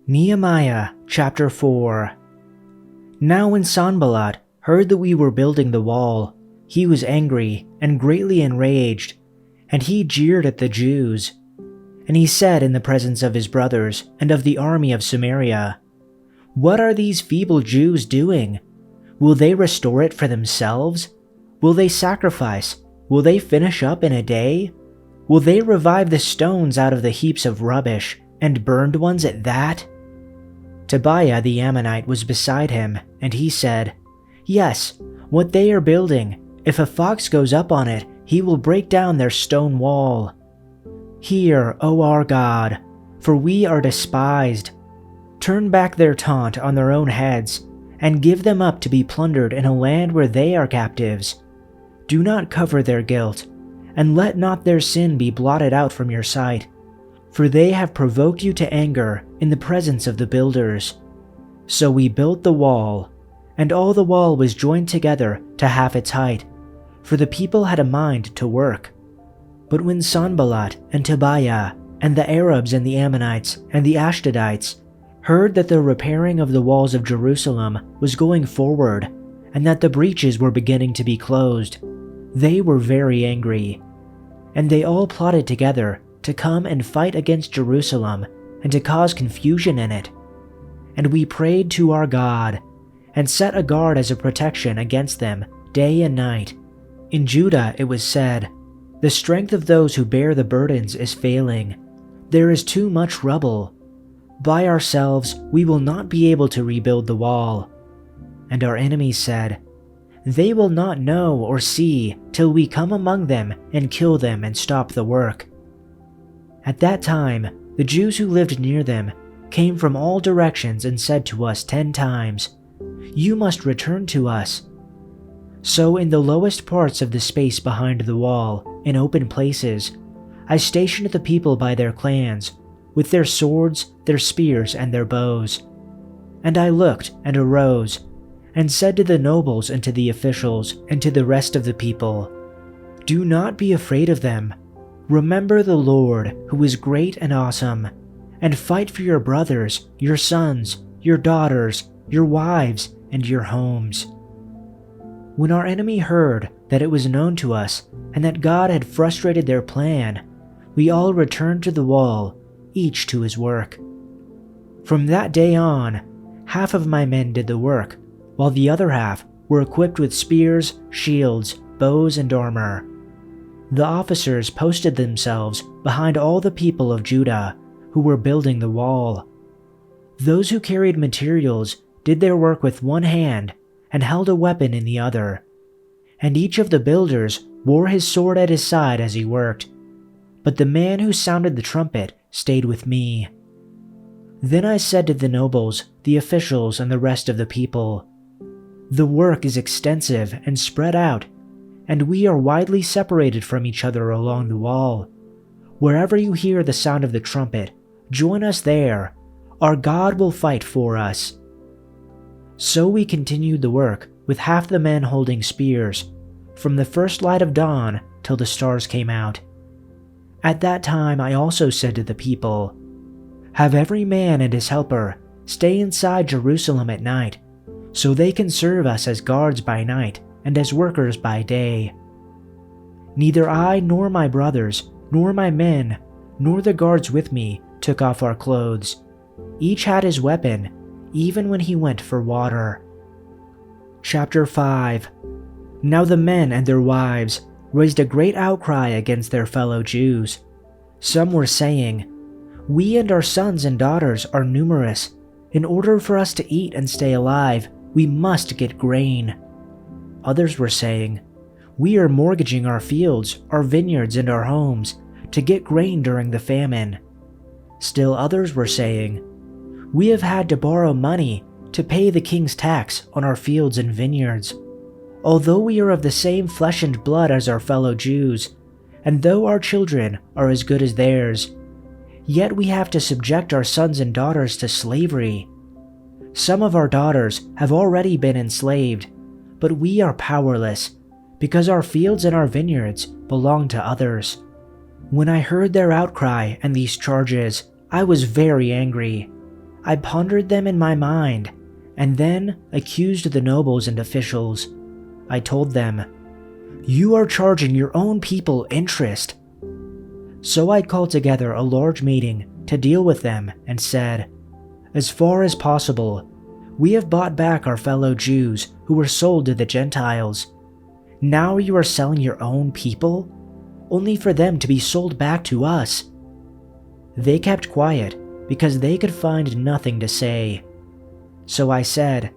Nehemiah chapter 4. Now when Sanballat heard that we were building the wall, he was angry and greatly enraged, and he jeered at the Jews. And he said in the presence of his brothers and of the army of Samaria, "What are these feeble Jews doing? Will they restore it for themselves? Will they sacrifice? Will they finish up in a day? Will they revive the stones out of the heaps of rubbish, and burned ones at that?" Tobiah the Ammonite was beside him, and he said, "Yes, what they are building, if a fox goes up on it, he will break down their stone wall. Hear, O our God, for we are despised. Turn back their taunt on their own heads, and give them up to be plundered in a land where they are captives. Do not cover their guilt, and let not their sin be blotted out from your sight. For they have provoked you to anger in the presence of the builders." So we built the wall, and all the wall was joined together to half its height, for the people had a mind to work. But when Sanballat and Tobiah and the Arabs and the Ammonites and the Ashdodites heard that the repairing of the walls of Jerusalem was going forward, and that the breaches were beginning to be closed, they were very angry. And they all plotted together to come and fight against Jerusalem and to cause confusion in it. And we prayed to our God, and set a guard as a protection against them day and night. In Judah it was said, "The strength of those who bear the burdens is failing. There is too much rubble. By ourselves we will not be able to rebuild the wall." And our enemies said, "They will not know or see till we come among them and kill them and stop the work." At that time, the Jews who lived near them came from all directions and said to us 10 times, "You must return to us." So in the lowest parts of the space behind the wall, in open places, I stationed the people by their clans, with their swords, their spears, and their bows. And I looked and arose, and said to the nobles and to the officials and to the rest of the people, "Do not be afraid of them. Remember the Lord, who is great and awesome, and fight for your brothers, your sons, your daughters, your wives, and your homes." When our enemy heard that it was known to us and that God had frustrated their plan, we all returned to the wall, each to his work. From that day on, half of my men did the work, while the other half were equipped with spears, shields, bows, and armor. The officers posted themselves behind all the people of Judah who were building the wall. Those who carried materials did their work with one hand and held a weapon in the other, and each of the builders wore his sword at his side as he worked. But the man who sounded the trumpet stayed with me. Then I said to the nobles, the officials, and the rest of the people, "The work is extensive and spread out, and we are widely separated from each other along the wall. Wherever you hear the sound of the trumpet, join us there. Our God will fight for us." So we continued the work, with half the men holding spears, from the first light of dawn till the stars came out. At that time I also said to the people, "Have every man and his helper stay inside Jerusalem at night, so they can serve us as guards by night and as workers by day." Neither I nor my brothers, nor my men, nor the guards with me took off our clothes. Each had his weapon, even when he went for water. Chapter 5. Now the men and their wives raised a great outcry against their fellow Jews. Some were saying, "We and our sons and daughters are numerous. In order for us to eat and stay alive, we must get grain." Others were saying, "We are mortgaging our fields, our vineyards, and our homes to get grain during the famine." Still others were saying, "We have had to borrow money to pay the king's tax on our fields and vineyards. Although we are of the same flesh and blood as our fellow Jews, and though our children are as good as theirs, yet we have to subject our sons and daughters to slavery. Some of our daughters have already been enslaved, but we are powerless, because our fields and our vineyards belong to others." When I heard their outcry and these charges, I was very angry. I pondered them in my mind, and then accused the nobles and officials. I told them, "You are charging your own people interest." So I called together a large meeting to deal with them and said, "As far as possible, we have bought back our fellow Jews who were sold to the Gentiles. Now you are selling your own people, only for them to be sold back to us." They kept quiet because they could find nothing to say. So I said,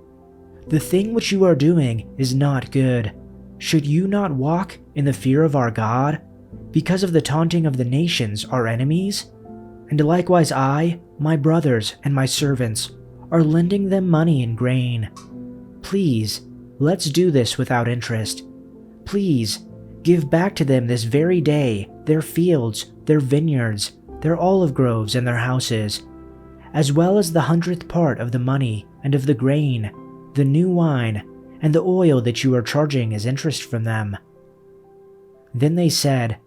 "The thing which you are doing is not good. Should you not walk in the fear of our God, because of the taunting of the nations, our enemies? And likewise I, my brothers, and my servants are lending them money and grain. Please, let's do this without interest. Please, give back to them this very day their fields, their vineyards, their olive groves, and their houses, as well as the 100th part of the money and of the grain, the new wine, and the oil that you are charging as interest from them." Then they said,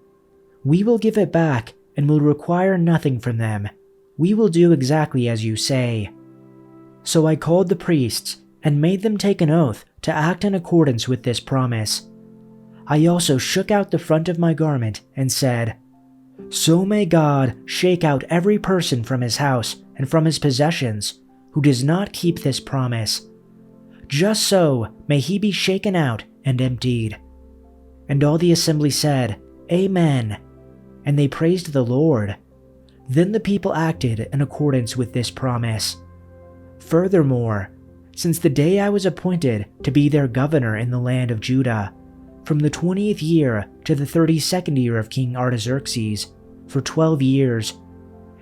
"We will give it back and will require nothing from them. We will do exactly as you say." So I called the priests and made them take an oath to act in accordance with this promise. I also shook out the front of my garment and said, "So may God shake out every person from his house and from his possessions who does not keep this promise. Just so may he be shaken out and emptied." And all the assembly said, "Amen," and they praised the Lord. Then the people acted in accordance with this promise. Furthermore, since the day I was appointed to be their governor in the land of Judah, from the 20th year to the 32nd year of King Artaxerxes, for 12 years,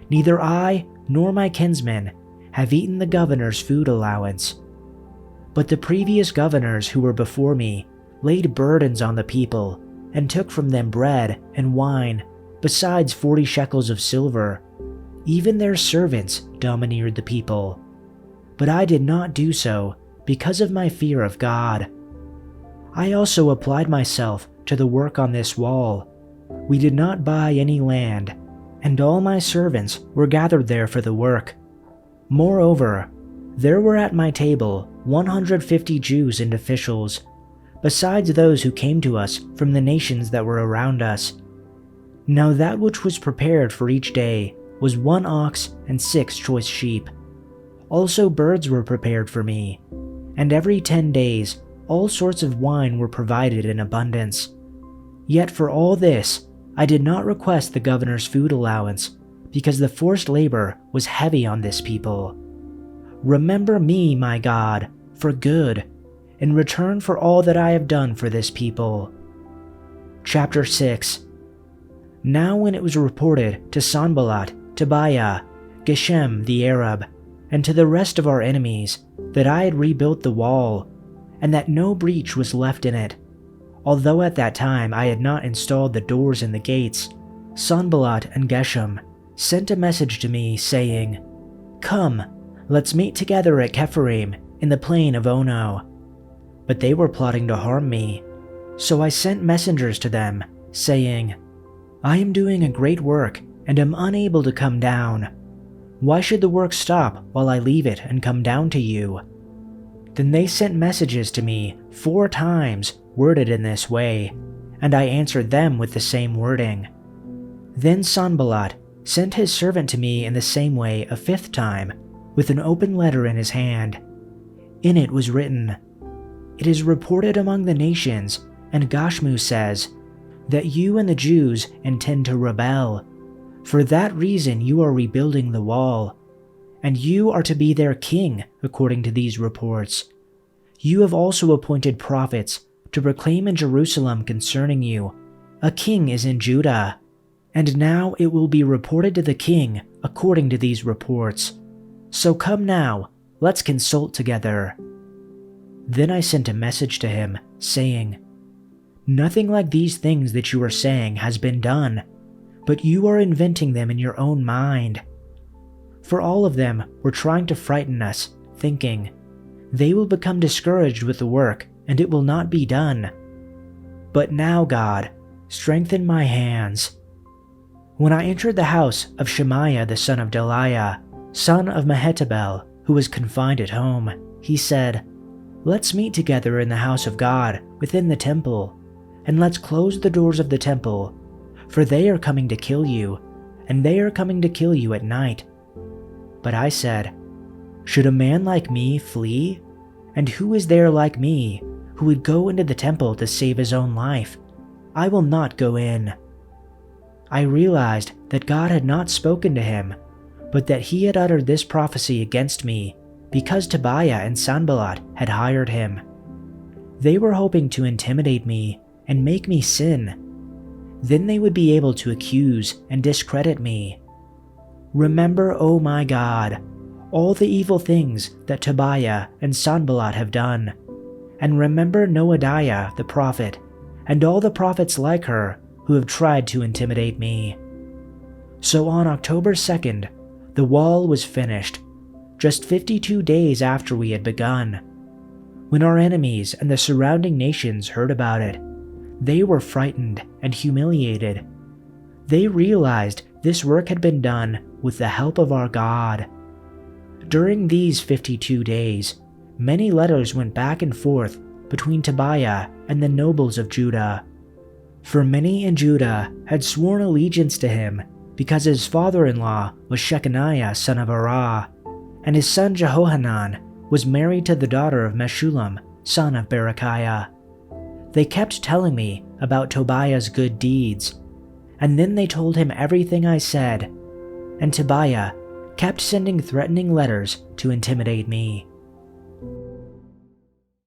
neither I nor my kinsmen have eaten the governor's food allowance. But the previous governors who were before me laid burdens on the people and took from them bread and wine, besides 40 shekels of silver. Even their servants domineered the people. But I did not do so because of my fear of God. I also applied myself to the work on this wall. We did not buy any land, and all my servants were gathered there for the work. Moreover, there were at my table 150 Jews and officials, besides those who came to us from the nations that were around us. Now that which was prepared for each day was 1 ox and 6 choice sheep. Also birds were prepared for me, and every 10 days all sorts of wine were provided in abundance. Yet for all this, I did not request the governor's food allowance, because the forced labor was heavy on this people. Remember me, my God, for good, in return for all that I have done for this people. Chapter 6. Now when it was reported to Sanballat, Tobiah, Geshem the Arab, and to the rest of our enemies that I had rebuilt the wall, and that no breach was left in it, although at that time I had not installed the doors and the gates, Sanballat and Geshem sent a message to me saying, "Come, let's meet together at Kepharim in the plain of Ono." But they were plotting to harm me, so I sent messengers to them, saying, "I am doing a great work and am unable to come down. Why should the work stop while I leave it and come down to you?" Then they sent messages to me 4 times worded in this way, and I answered them with the same wording. Then Sanballat sent his servant to me in the same way a 5th time, with an open letter in his hand. In it was written, "It is reported among the nations, and Gashmu says, that you and the Jews intend to rebel. For that reason you are rebuilding the wall, and you are to be their king according to these reports. You have also appointed prophets to proclaim in Jerusalem concerning you, a king is in Judah. And now it will be reported to the king according to these reports. So come now, let's consult together." Then I sent a message to him, saying, "Nothing like these things that you are saying has been done, but you are inventing them in your own mind." For all of them were trying to frighten us, thinking, "They will become discouraged with the work, and it will not be done." But now, God, strengthen my hands. When I entered the house of Shemaiah the son of Delaiah, son of Mehetabel, who was confined at home. He said, "Let's meet together in the house of God within the temple, and let's close the doors of the temple, for they are coming to kill you, and they are coming to kill you at night." But I said, "Should a man like me flee? And who is there like me who would go into the temple to save his own life? I will not go in." I realized that God had not spoken to him, but that he had uttered this prophecy against me because Tobiah and Sanballat had hired him. They were hoping to intimidate me and make me sin. Then they would be able to accuse and discredit me. Remember, O my God, all the evil things that Tobiah and Sanballat have done, and remember Noadiah the prophet and all the prophets like her who have tried to intimidate me. So on October 2nd, the wall was finished, just 52 days after we had begun. When our enemies and the surrounding nations heard about it, they were frightened and humiliated. They realized this work had been done with the help of our God. During these 52 days, many letters went back and forth between Tobiah and the nobles of Judah. For many in Judah had sworn allegiance to him because his father-in-law was Shechaniah son of Arah, and his son Jehohanan was married to the daughter of Meshullam son of Berechiah. They kept telling me about Tobiah's good deeds, and then they told him everything I said, and Tobiah kept sending threatening letters to intimidate me.